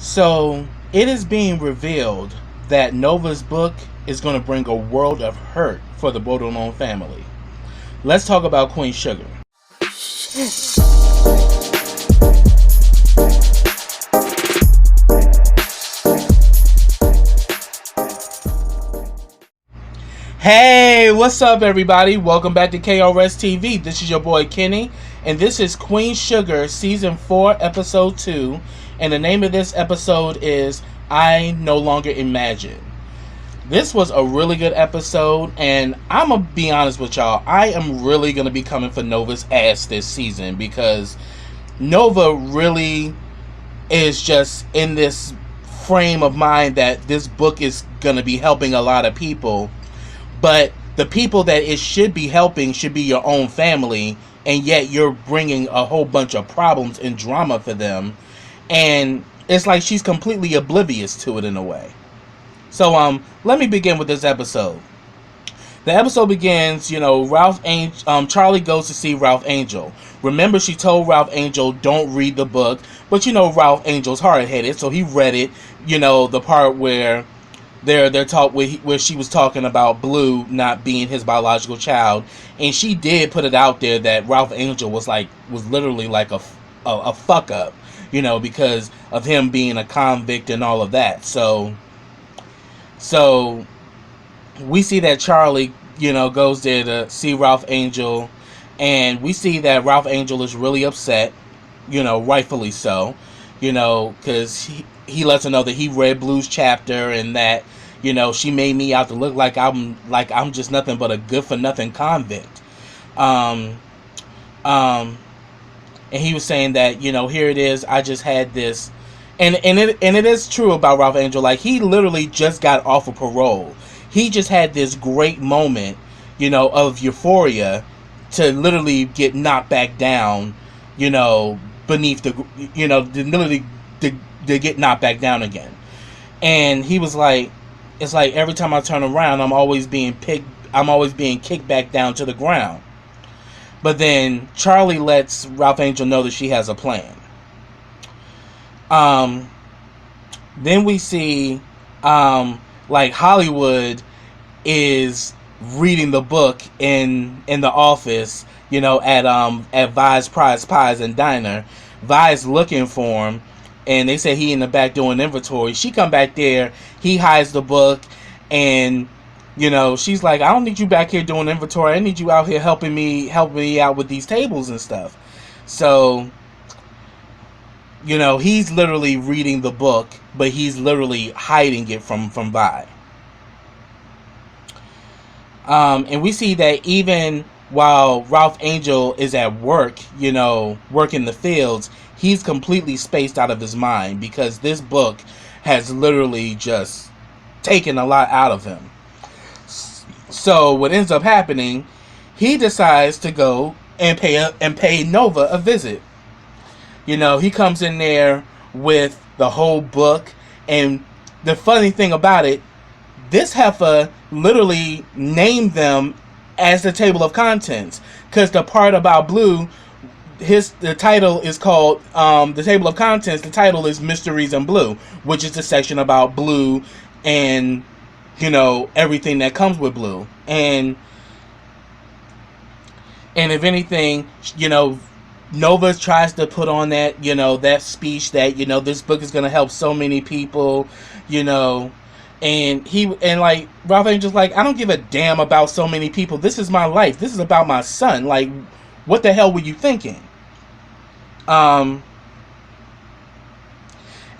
So it is being revealed that Nova's book is going to bring a world of hurt for the Baudelaire family. Let's talk about Queen Sugar. Hey, what's up, everybody? Welcome back to KRS TV. This is your boy Kenny, and this is Queen Sugar Season 4, Episode 2. And the name of this episode is I No Longer Imagine. This was a really good episode, and I'm going to be honest with y'all. I am really going to be coming for Nova's ass this season because Nova really is just in this frame of mind that this book is going to be helping a lot of people. But the people that it should be helping should be your own family, and yet you're bringing a whole bunch of problems and drama for them. And it's like she's completely oblivious to it in a way. So let me begin with this episode. The episode begins, Charlie goes to see Ralph Angel. Remember, she told Ralph Angel, don't read the book. But Ralph Angel's hard-headed, so he read it, the part where they're talk where she was talking about Blue not being his biological child, and she did put it out there that Ralph Angel was literally like a fuck up, because of him being a convict and all of that. So we see that Charlie, goes there to see Ralph Angel, and we see that Ralph Angel is really upset, rightfully so, because he lets her know that he read Blue's chapter and that, she made me out to look like I'm just nothing but a good for nothing convict. And he was saying that, here it is, I just had this, and it is true about Ralph Angel. Like, he literally just got off of parole. He just had this great moment, of euphoria to literally get knocked back down, beneath the, literally to get knocked back down again. And he was like, it's like every time I turn around, I'm always being kicked back down to the ground. But then Charlie lets Ralph Angel know that she has a plan. Then we see, Hollywood is reading the book in the office, at Vi's Prize Pies and Diner. Vi's looking for him, and they say he in the back doing inventory. She come back there, he hides the book, and she's like, I don't need you back here doing inventory. I need you out here helping me out with these tables and stuff. So he's literally reading the book, but he's literally hiding it from Vi. And we see that even while Ralph Angel is at work, working the fields, he's completely spaced out of his mind because this book has literally just taken a lot out of him. So what ends up happening, he decides to go and pay Nova a visit. He comes in there with the whole book, and the funny thing about it, this heifer literally named them as the table of contents, because the part about Blue, the title is called the table of contents. The title is Mysteries in Blue, which is the section about Blue and everything that comes with Blue. And if anything, Nova tries to put on that that speech that this book is going to help so many people, and Ralph Angel's like, I don't give a damn about so many people. This is my life. This is about my son. Like, what the hell were you thinking? And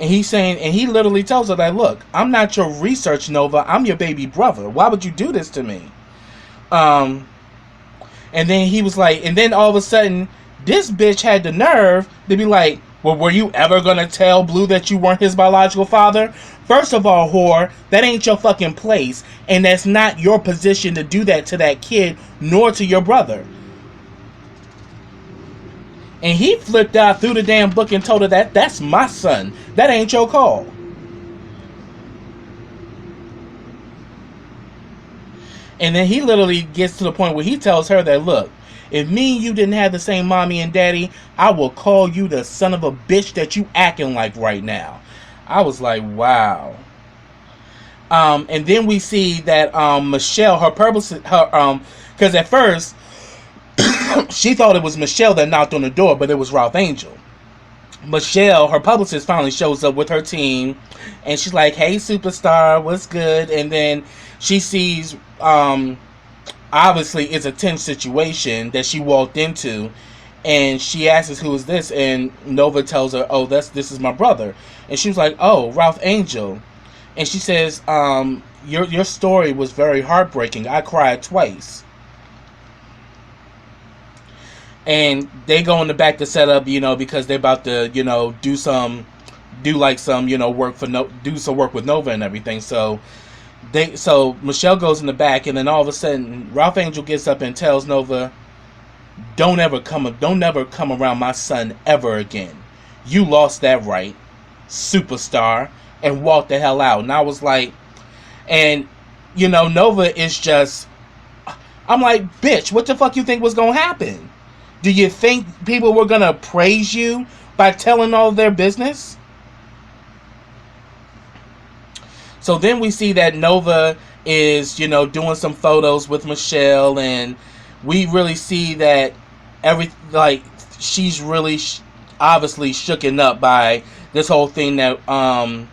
he's saying, and he literally tells her that, look, I'm not your research Nova. I'm your baby brother. Why would you do this to me? And then he was like, and then all of a sudden, this bitch had the nerve to be like, well, were you ever going to tell Blue that you weren't his biological father? First of all, whore, that ain't your fucking place. And that's not your position to do that to that kid, nor to your brother. And he flipped out through the damn book and told her that that's my son. That ain't your call. And then he literally gets to the point where he tells her that, look, if me and you didn't have the same mommy and daddy, I will call you the son of a bitch that you acting like right now. I was like, wow. And then we see that Michelle, her purpose, because at first she thought it was Michelle that knocked on the door, but it was Ralph Angel. Michelle, her publicist, finally shows up with her team, and she's like, "Hey, superstar, what's good?" And then she sees, obviously, it's a tense situation that she walked into, and she asks, "Who is this?" And Nova tells her, "Oh, this is my brother." And she was like, "Oh, Ralph Angel." And she says, "Your story was very heartbreaking. I cried twice." And they go in the back to set up, because they're about to, do some work with Nova and everything. So Michelle goes in the back, and then all of a sudden Ralph Angel gets up and tells Nova, don't ever come around my son ever again. You lost that right, superstar," and walked the hell out. And I was like, and Nova is just, I'm like, bitch, what the fuck you think was gonna happen? Do you think people were going to praise you by telling all their business? So then we see that Nova is, doing some photos with Michelle, and we really see that she's really obviously shooken up by this whole thing that, by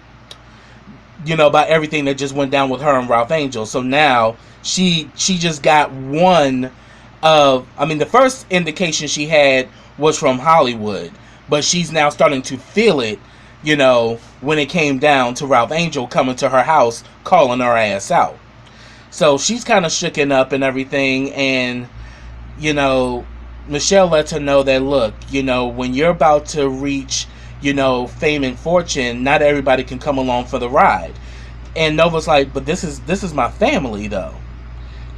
everything that just went down with her and Ralph Angel. So now she just got one the first indication she had was from Hollywood, but she's now starting to feel it, when it came down to Ralph Angel coming to her house, calling her ass out. So she's kind of shooken up and everything, and, Michelle lets her know that, look, when you're about to reach, fame and fortune, not everybody can come along for the ride. And Nova's like, but this is my family, though.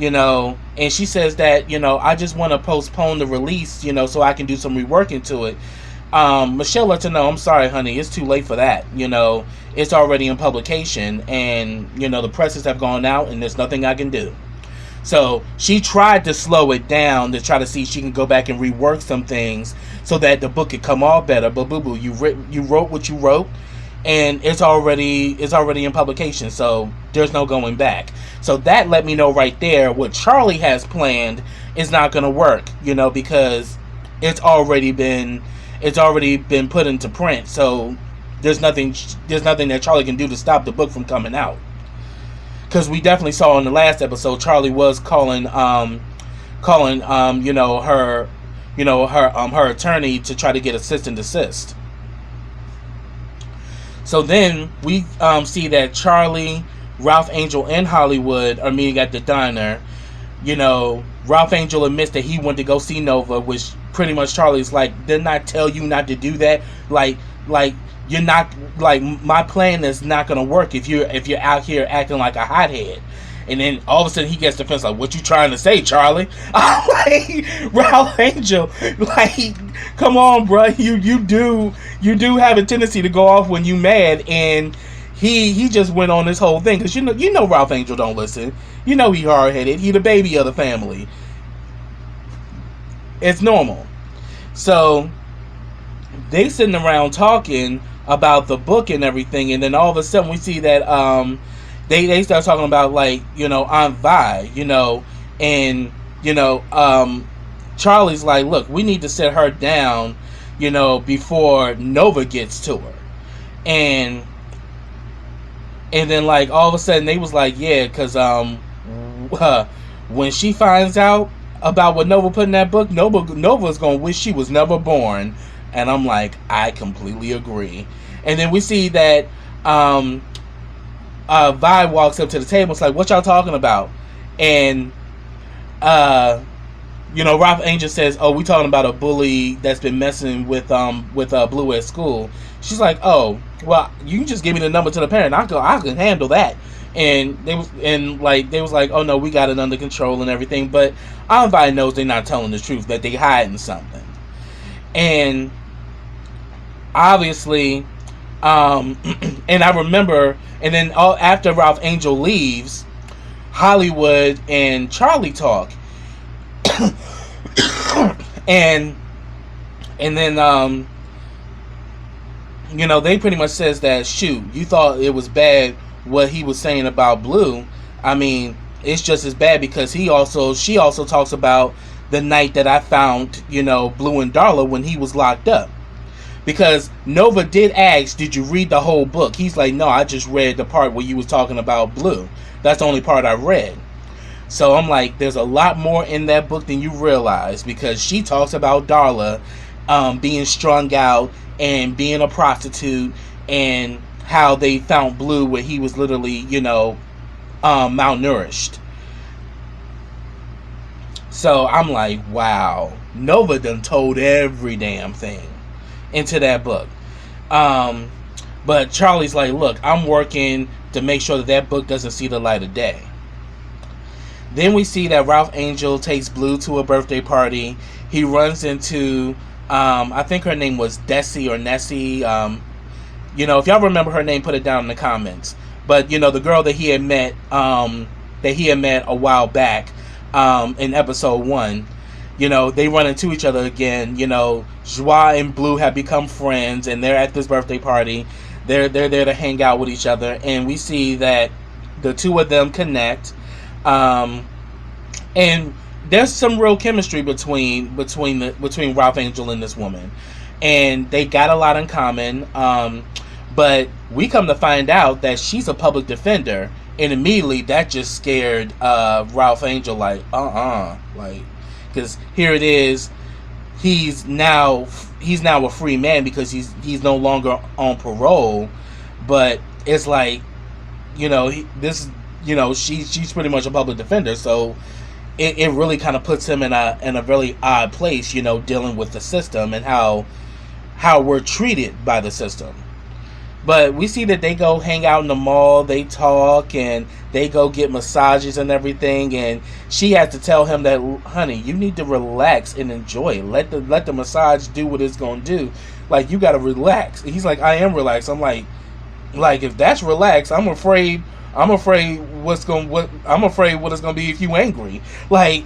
And she says that, I just want to postpone the release, so I can do some reworking to it. Michelle lets her know, I'm sorry, honey, it's too late for that. It's already in publication, and, the presses have gone out, and there's nothing I can do. So she tried to slow it down to try to see if she can go back and rework some things so that the book could come all better. But boo-boo, you wrote what you wrote, and it's already in publication, so there's no going back. So that let me know right there what Charlie has planned is not going to work, because it's already been put into print. So there's nothing that Charlie can do to stop the book from coming out. Because we definitely saw in the last episode, Charlie was calling her attorney to try to get a cease and desist. So then we see that Charlie, Ralph Angel, and Hollywood are meeting at the diner. Ralph Angel admits that he went to go see Nova, which pretty much Charlie's like, didn't I tell you not to do that? Like you're not, like, my plan is not gonna work if you're out here acting like a hothead. And then all of a sudden he gets defense, like, what you trying to say, Charlie? I'm like, Ralph Angel, like, come on, bro. You do have a tendency to go off when you mad, and he just went on this whole thing because you know Ralph Angel don't listen. He hard headed. He the baby of the family. It's normal. So they sitting around talking about the book and everything, and then all of a sudden we see that they start talking about, like, Aunt Vi, and Charlie's like, look, we need to sit her down, before Nova gets to her. And then, like, all of a sudden they was like, yeah, because when she finds out about what Nova put in that book, Nova's gonna wish she was never born. And I'm like, I completely agree. And then we see that Vi walks up to the table. It's like, what y'all talking about? And Ralph Angel says, oh, we talking about a bully that's been messing with Blue at school. She's like, oh, well, you can just give me the number to the parent. I can handle that. And they was like, oh no, we got it under control and everything. But everybody knows they're not telling the truth, that they hiding something. And obviously, and I remember, and then after Ralph Angel leaves, Hollywood and Charlie talk. and then they pretty much says that, shoot, you thought it was bad what he was saying about Blue. I mean, it's just as bad because she also talks about the night that I found, Blue and Darla when he was locked up. Because Nova did ask, did you read the whole book? He's like, no, I just read the part where you was talking about Blue. That's the only part I read. So I'm like, there's a lot more in that book than you realize, because she talks about Darla being strung out and being a prostitute, and how they found Blue where he was literally, malnourished. So I'm like, wow, Nova done told every damn thing into that book. But Charlie's like, look, I'm working to make sure that that book doesn't see the light of day. Then we see that Ralph Angel takes Blue to a birthday party. He runs into, I think her name was Desi or Nessie. If y'all remember her name, put it down in the comments. But, the girl that he had met a while back in episode 1. They run into each other again. Joie and Blue have become friends, and they're at this birthday party. They're there to hang out with each other, and we see that the two of them connect. And there's some real chemistry between Ralph Angel and this woman, and they got a lot in common. But we come to find out that she's a public defender, and immediately that just scared Ralph Angel, like, because here it is, he's now a free man because he's no longer on parole, but it's like, she's pretty much a public defender, so it really kind of puts him in a really odd place, dealing with the system and how we're treated by the system. But we see that they go hang out in the mall, they talk, and they go get massages and everything, and she has to tell him that, honey, you need to relax and enjoy it. Let the massage do what it's gonna do. Like, you gotta relax. And he's like, I am relaxed. I'm like if that's relaxed, I'm afraid what it's gonna be if you angry. Like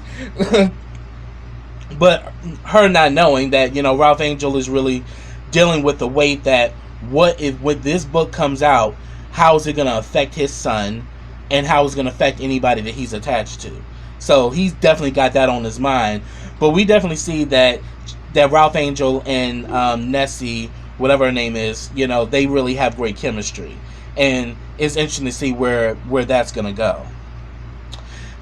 but her not knowing that, Ralph Angel is really dealing with the weight that when this book comes out, how is it going to affect his son, and how is it going to affect anybody that he's attached to. So he's definitely got that on his mind. But we definitely see that Ralph Angel and Nessie, whatever her name is, they really have great chemistry, and it's interesting to see where that's going to go.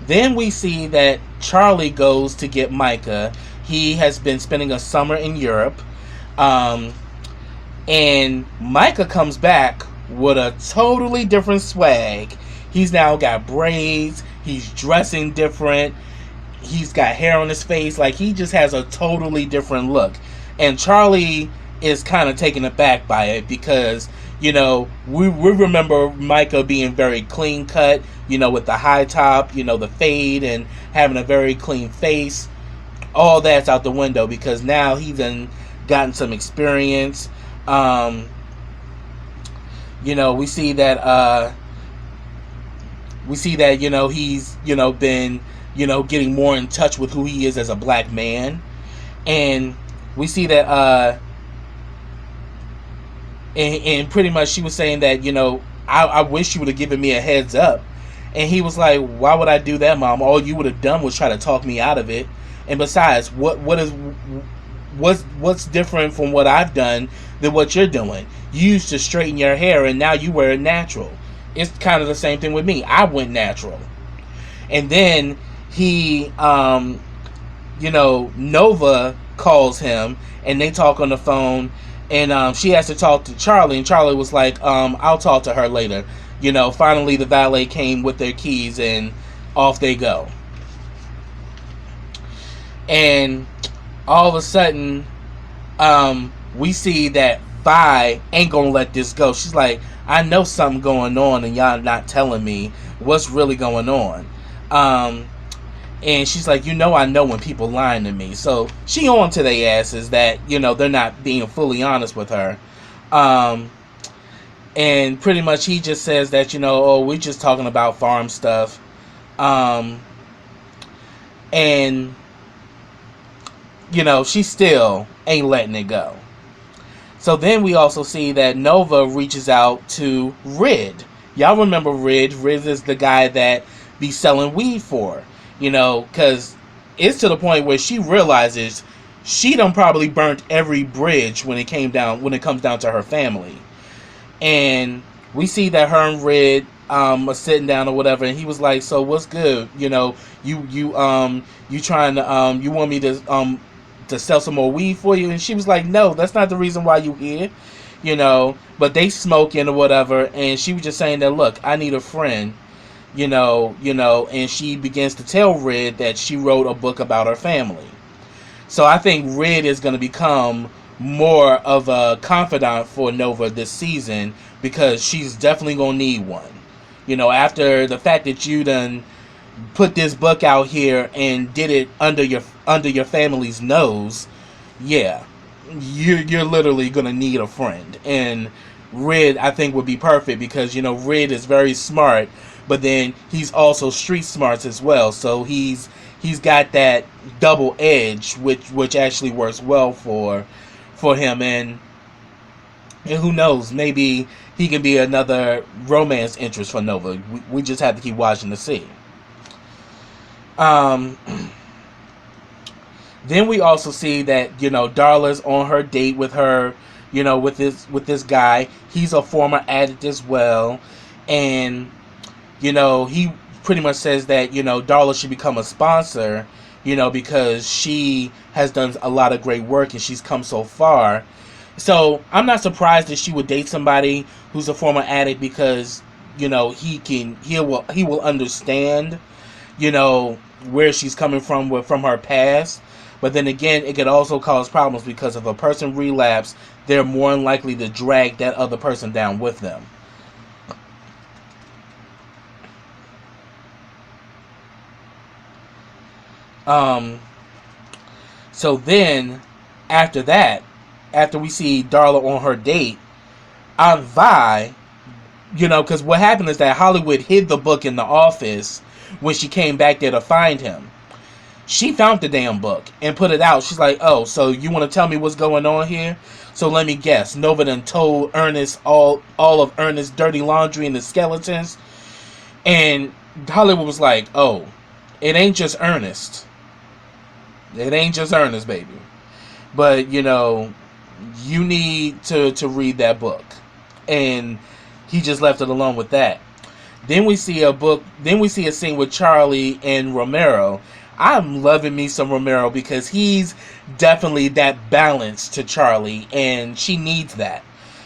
Then we see that Charlie goes to get Micah. He has been spending a summer in Europe. And Micah comes back with a totally different swag. He's now got braids. He's dressing different. He's got hair on his face. Like, he just has a totally different look. And Charlie is kind of taken aback by it because, we remember Micah being very clean cut, with the high top, the fade, and having a very clean face. All that's out the window because now he's gotten some experience. We see that he's been getting more in touch with who he is as a black man, and we see that and pretty much she was saying that I wish you would have given me a heads up, and he was like, why would I do that, Mom? All you would have done was try to talk me out of it, and besides, what's different from what I've done than what you're doing? You used to straighten your hair and now you wear it natural. It's kind of the same thing with me. I went natural. And then he Nova calls him and they talk on the phone, and she has to talk to Charlie, and Charlie was like, I'll talk to her later. Finally the valet came with their keys and off they go. And all of a sudden, we see that Vi ain't gonna let this go. She's like, I know something going on and y'all not telling me what's really going on. And she's like, I know when people lying to me. So she on to their asses that, they're not being fully honest with her. And pretty much he just says that, we're just talking about farm stuff. And she still ain't letting it go. So then we also see that Nova reaches out to Rid. Y'all remember Rid? Rid is the guy that be selling weed for, because it's to the point where she realizes she done probably burnt every bridge when it comes down to her family. And we see that her and Red are sitting down or whatever, and he was like, "So what's good? You trying to you want me to sell some more weed for you?" And she was like, "No, that's not the reason why you here." But they smoking or whatever, and she was just saying that, "Look, I need a friend." And she begins to tell Red that she wrote a book about her family. So I think Red is going to become more of a confidant for Nova this season, because she's definitely going to need one. After the fact that you done put this book out here and did it under your family's nose, yeah, you're literally going to need a friend. And Red, I think, would be perfect, because Red is very smart, but then he's also street smarts as well. So he's got that double edge, which actually works well for him. And who knows, maybe he can be another romance interest for Nova. We just have to keep watching to see. Then we also see that Darla's on her date with her, with this guy. He's a former addict as well, and he pretty much says that Darla should become a sponsor, because she has done a lot of great work and she's come so far. So I'm not surprised that she would date somebody who's a former addict, because he will understand where she's coming from her past. But then again, it could also cause problems, because if a person relapse, they're more than likely to drag that other person down with them. So then after that, after we see Darla on her date, Aunt Vi, because what happened is that Hollywood hid the book in the office when she came back there to find him. She found the damn book and put it out. She's like, "Oh, so you want to tell me what's going on here? So let me guess. Nova done told Ernest all of Ernest's dirty laundry and the skeletons." And Hollywood was like, "Oh, it ain't just Ernest. It ain't just Ernest, baby. But, you need to read that book." And he just left it alone with that. Then we see a scene with Charlie and Romero. I'm loving me some Romero, because he's definitely that balance to Charlie, and she needs that.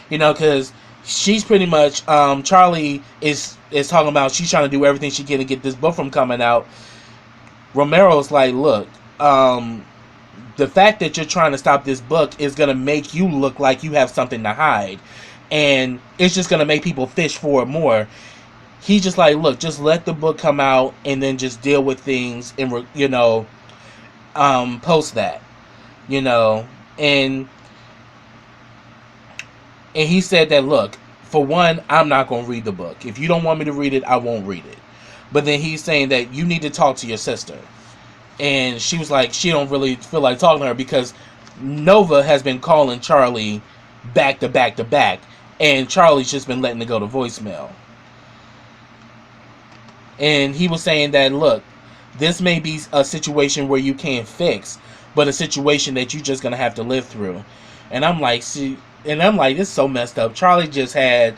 Because she's pretty much, Charlie is talking about she's trying to do everything she can to get this book from coming out. Romero's like, "Look, the fact that you're trying to stop this book is going to make you look like you have something to hide. And it's just going to make people fish for it more." He's just like, "Look, just let the book come out and then just deal with things and, post that, And he said that, "Look, for one, I'm not going to read the book. If you don't want me to read it, I won't read it." But then he's saying that you need to talk to your sister. And she was like, she don't really feel like talking to her, because Nova has been calling Charlie back to back to back, and Charlie's just been letting it go to voicemail. And he was saying that, "Look, this may be a situation where you can't fix, but a situation that you're just gonna have to live through." And I'm like, this is so messed up. Charlie just had,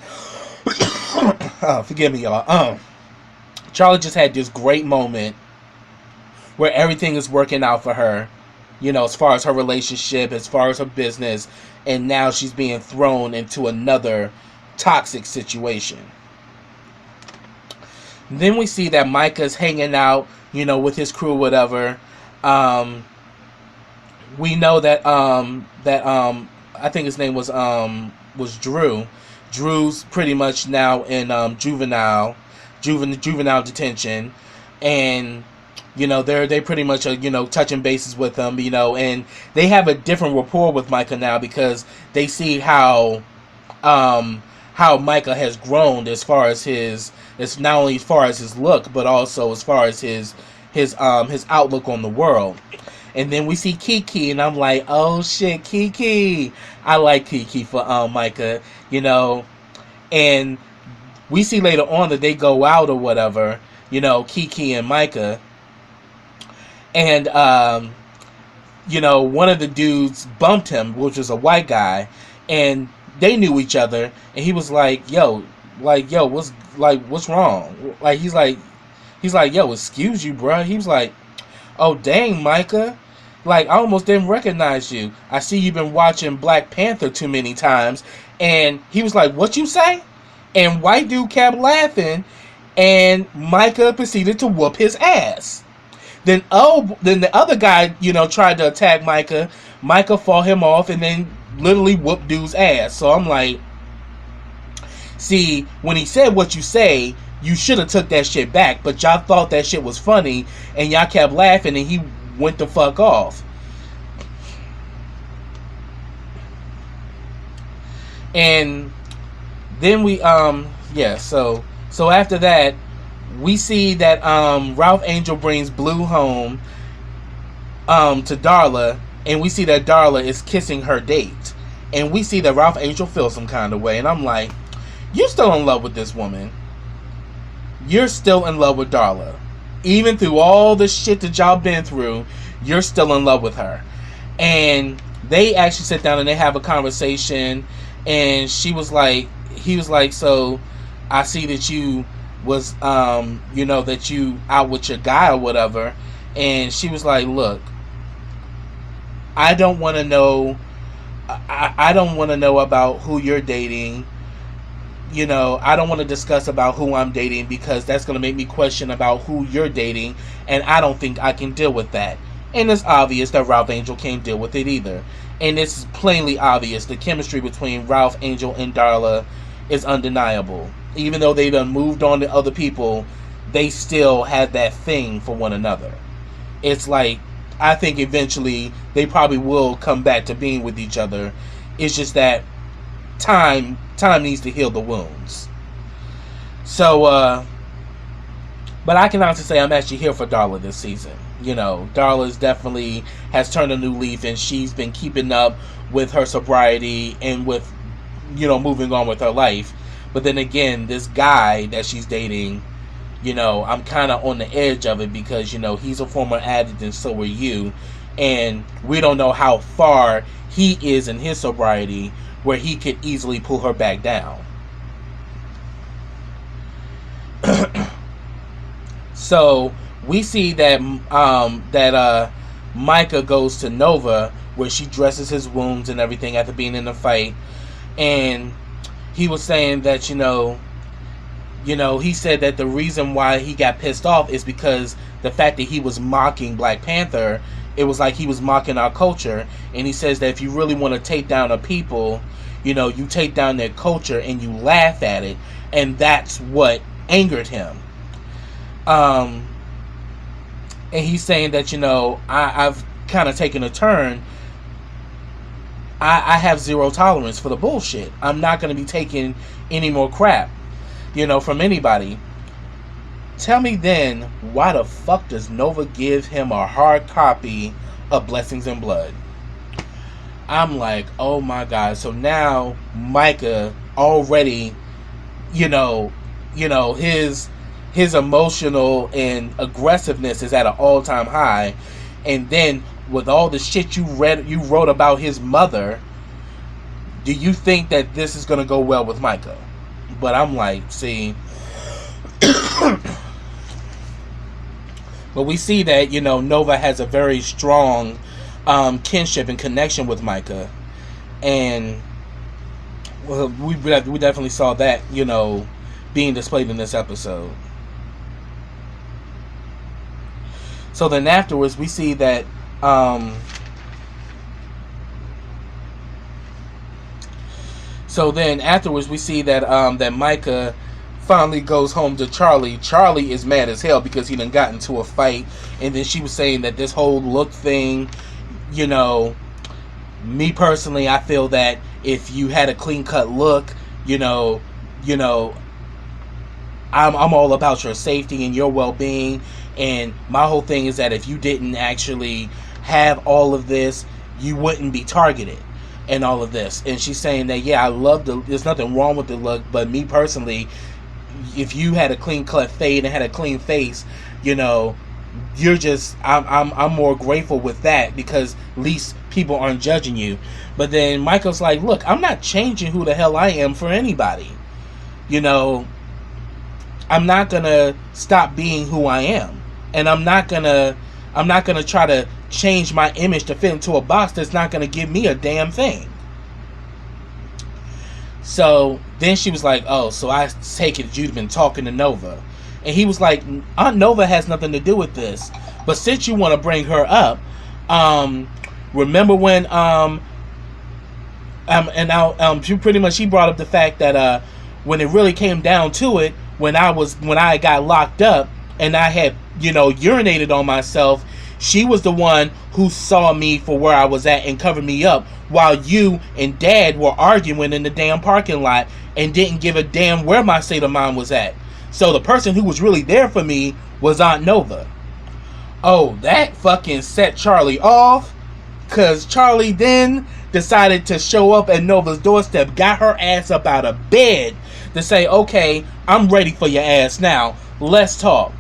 oh, forgive me, y'all. Charlie just had this great moment where everything is working out for her, as far as her relationship, as far as her business, and now she's being thrown into another toxic situation. Then we see that Micah's hanging out, with his crew, whatever. We know that I think his name was Drew. Drew's pretty much now in juvenile detention, and they pretty much are touching bases with him, and they have a different rapport with Micah now, because they see how Micah has grown, as far as it's not only as far as his look, but also as far as his outlook on the world. And then we see Kiki, and I'm like, oh shit, Kiki. I like Kiki for Micah, you know. And we see later on that they go out or whatever, you know, Kiki and Micah. And you know, one of the dudes bumped him, which was a white guy, and they knew each other, and he was like, yo, what's wrong? Like he's like, yo, excuse you, bro. He was like, oh dang, Micah, like I almost didn't recognize you. I see you've been watching Black Panther too many times. And he was like, what you say? And white dude kept laughing, and Micah proceeded to whoop his ass. Then the other guy, you know, tried to attack Micah. Micah fought him off and then literally whooped dude's ass. So I'm like, see, when he said what you say, you should have took that shit back, but y'all thought that shit was funny and y'all kept laughing and he went the fuck off. And then we so after that, we see that Ralph Angel brings Blue home to Darla, and we see that Darla is kissing her date. And we see that Ralph Angel feels some kind of way, and I'm like, you're still in love with this woman. You're still in love with Darla. Even through all the shit that y'all been through, you're still in love with her. And they actually sit down and they have a conversation, and he was like, so I see that you was you know, that you out with your guy or whatever. And she was like, look, I don't want to know I don't want to know about who you're dating. You know, I don't want to discuss about who I'm dating, because that's going to make me question about who you're dating, and I don't think I can deal with that. And it's obvious that Ralph Angel can't deal with it either. And it's plainly obvious the chemistry between Ralph Angel and Darla is undeniable. Even though they done moved on to other people, they still had that thing for one another. It's like, I think eventually they probably will come back to being with each other. It's just that time needs to heal the wounds. So, but I can honestly say I'm actually here for Darla this season. You know, Darla's definitely has turned a new leaf, and she's been keeping up with her sobriety and with, you know, moving on with her life. But then again, this guy that she's dating, you know, I'm kind of on the edge of it, because, you know, he's a former addict and so are you. And we don't know how far he is in his sobriety where he could easily pull her back down. So we see that Micah goes to Nova, where she dresses his wounds and everything after being in the fight. And he was saying that, you know, he said that the reason why he got pissed off is because the fact that he was mocking Black Panther, it was like he was mocking our culture. And he says that if you really want to take down a people, you know, you take down their culture and you laugh at it. And that's what angered him. And he's saying that, you know, I've kind of taken a turn. I have zero tolerance for the bullshit. I'm not going to be taking any more crap, you know, from anybody. Tell me then, why the fuck does Nova give him a hard copy of Blessings in Blood? I'm like, oh my God. So now Micah already, you know, his emotional and aggressiveness is at an all-time high. And then with all the shit you wrote about his mother, do you think that this is going to go well with Micah? But I'm like, see, but we see that, you know, Nova has a very strong kinship and connection with Micah. And well, we definitely saw that, you know, being displayed in this episode. So then afterwards, we see that that Micah finally goes home to Charlie. Charlie is mad as hell because he done got into a fight, and then she was saying that this whole look thing, you know, me personally, I feel that if you had a clean cut look, you know, I'm all about your safety and your well-being. And my whole thing is that if you didn't actually have all of this, you wouldn't be targeted and all of this. And she's saying that, yeah, I love there's nothing wrong with the look, but me personally, if you had a clean cut fade and had a clean face, you know, you're just, I'm more grateful with that, because at least people aren't judging you. But then Michael's like, look, I'm not changing who the hell I am for anybody. You know, I'm not gonna stop being who I am, and I'm not gonna try to change my image to fit into a box that's not gonna give me a damn thing. So then she was like, oh, so I take it you've been talking to Nova. And he was like, Aunt Nova has nothing to do with this, but since you want to bring her up, remember when she pretty much, she brought up the fact that when it really came down to it, when I got locked up and I had, you know, urinated on myself, she was the one who saw me for where I was at and covered me up, while you and Dad were arguing in the damn parking lot and didn't give a damn where my state of mind was at. So the person who was really there for me was Aunt Nova. Oh, that fucking set Charlie off, because Charlie then decided to show up at Nova's doorstep, got her ass up out of bed to say, okay, I'm ready for your ass now. Let's talk.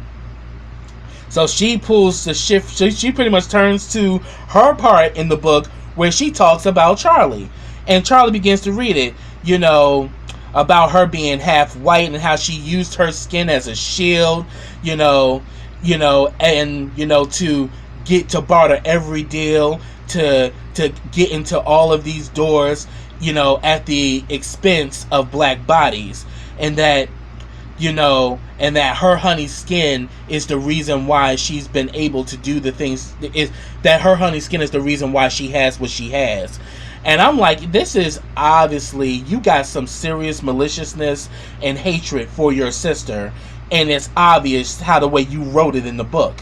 So she pulls the shift. She pretty much turns to her part in the book where she talks about Charlie. And Charlie begins to read it, you know, about her being half white and how she used her skin as a shield, you know, and, you know, to get to barter every deal, to get into all of these doors, you know, at the expense of black bodies. And that, you know, and that her honey skin is the reason why she's been able to do the things, is that her honey skin is the reason why she has what she has. And I'm like, this is obviously, you got some serious maliciousness and hatred for your sister, and it's obvious how the way you wrote it in the book.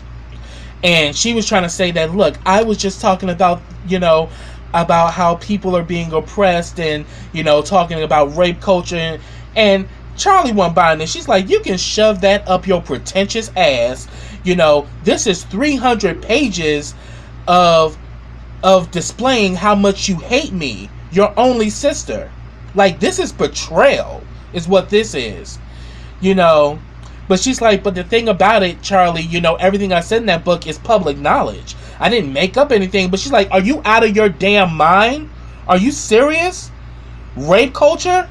And she was trying to say that, look, I was just talking about, you know, about how people are being oppressed, and, you know, talking about rape culture, and Charlie wasn't buying this. She's like, you can shove that up your pretentious ass. You know, this is 300 pages of displaying how much you hate me, your only sister. Like, this is betrayal, is what this is. You know, but she's like, but the thing about it, Charlie, you know, everything I said in that book is public knowledge. I didn't make up anything. But she's like, are you out of your damn mind? Are you serious? Rape culture?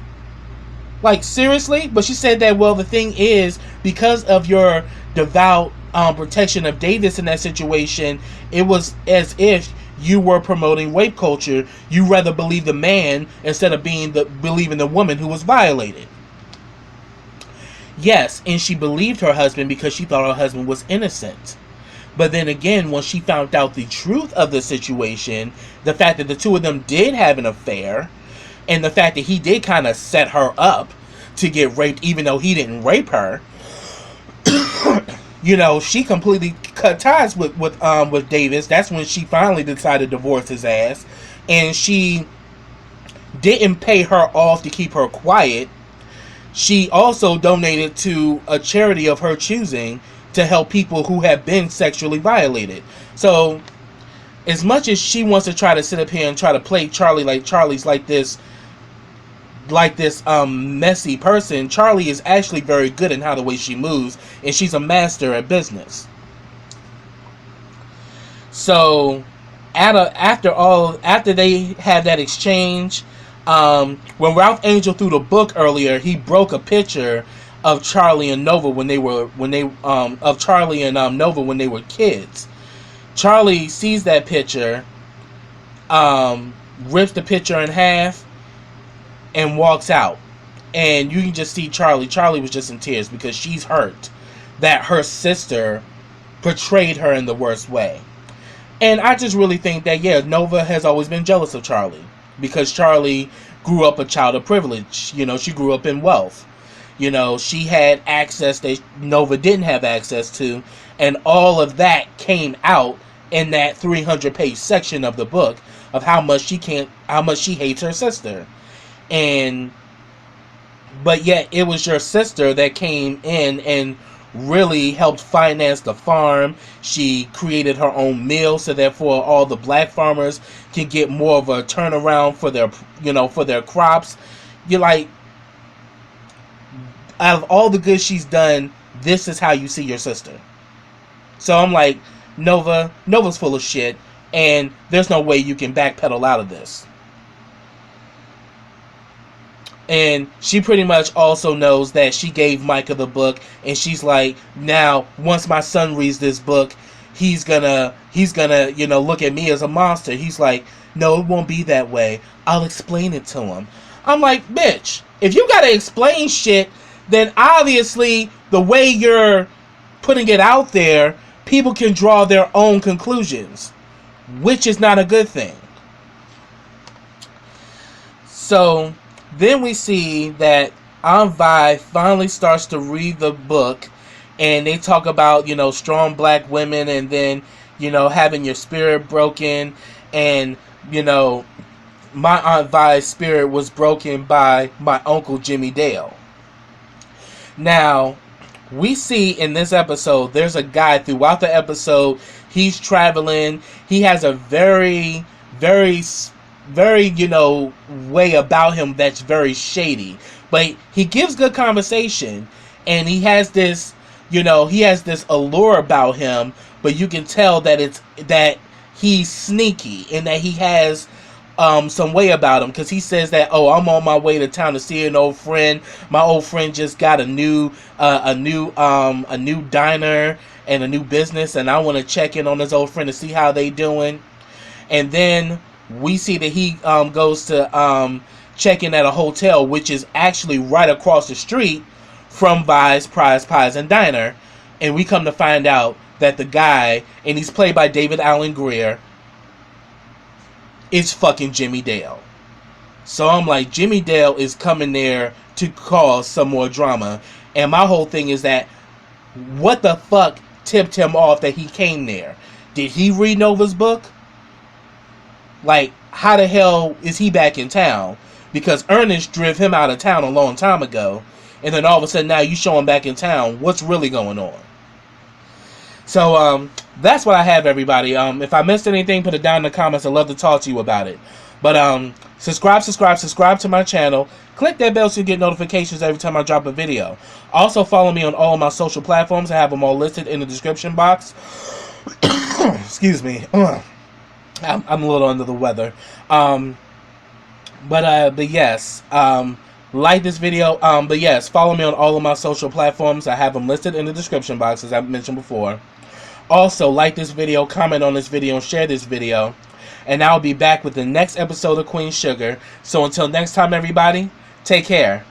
Like, seriously? But she said that, well, the thing is, because of your devout protection of Davis in that situation, it was as if you were promoting rape culture. You rather believe the man instead of believing the woman who was violated. Yes, and she believed her husband because she thought her husband was innocent. But then again, when she found out the truth of the situation, the fact that the two of them did have an affair, and the fact that he did kind of set her up to get raped, even though he didn't rape her, you know, she completely cut ties with Davis. That's when she finally decided to divorce his ass. And she didn't pay her off to keep her quiet. She also donated to a charity of her choosing to help people who have been sexually violated. So, as much as she wants to try to sit up here and try to play Charlie like Charlie's like this messy person, Charlie is actually very good in how the way she moves, and she's a master at business. So after they had that exchange, when Ralph Angel threw the book earlier, he broke a picture of Charlie and Nova when they were kids. Charlie sees that picture, rips the picture in half, and walks out. And you can just see Charlie. Charlie was just in tears because she's hurt that her sister portrayed her in the worst way. And I just really think that, yeah, Nova has always been jealous of Charlie, because Charlie grew up a child of privilege. You know, she grew up in wealth. You know, she had access that Nova didn't have access to, and all of that came out in that 300-page section of the book of how much she hates her sister. But yet it was your sister that came in and really helped finance the farm. She created her own mill, so therefore all the black farmers can get more of a turnaround for their, for their crops. You're like, out of all the good she's done, this is how you see your sister. So I'm like, Nova's full of shit, and there's no way you can backpedal out of this. And she pretty much also knows that she gave Micah the book, and she's like, now once my son reads this book, he's gonna look at me as a monster. He's like, no, it won't be that way. I'll explain it to him. I'm like, bitch, if you gotta explain shit, then obviously the way you're putting it out there, people can draw their own conclusions, which is not a good thing. So then we see that Aunt Vi finally starts to read the book, and they talk about, strong black women, and then, having your spirit broken, and, my Aunt Vi's spirit was broken by my Uncle Jimmy Dale. Now, we see in this episode, there's a guy throughout the episode, he's traveling, he has a very, very, very, way about him that's very shady. But he gives good conversation, and he has this, allure about him, but you can tell that he's sneaky, and that he has some way about him, because he says that, I'm on my way to town to see an old friend. My old friend just got a new diner and a new business, and I want to check in on his old friend to see how they doing. And then we see that he goes to check in at a hotel, which is actually right across the street from Vi's Prize Pies and Diner. And we come to find out that the guy, and he's played by David Allen Greer, is fucking Jimmy Dale. So I'm like, Jimmy Dale is coming there to cause some more drama. And my whole thing is that, what the fuck tipped him off that he came there? Did he read Nova's book? Like, how the hell is he back in town? Because Ernest drove him out of town a long time ago, and then all of a sudden now you show him back in town. What's really going on? So, that's what I have, everybody. If I missed anything, put it down in the comments. I'd love to talk to you about it. But, subscribe to my channel. Click that bell so you get notifications every time I drop a video. Also, follow me on all of my social platforms. I have them all listed in the description box. Excuse me. I'm a little under the weather. But yes. Like this video. But yes, follow me on all of my social platforms. I have them listed in the description box, as I mentioned before. Also, like this video, comment on this video, and share this video. And I'll be back with the next episode of Queen Sugar. So until next time, everybody, take care.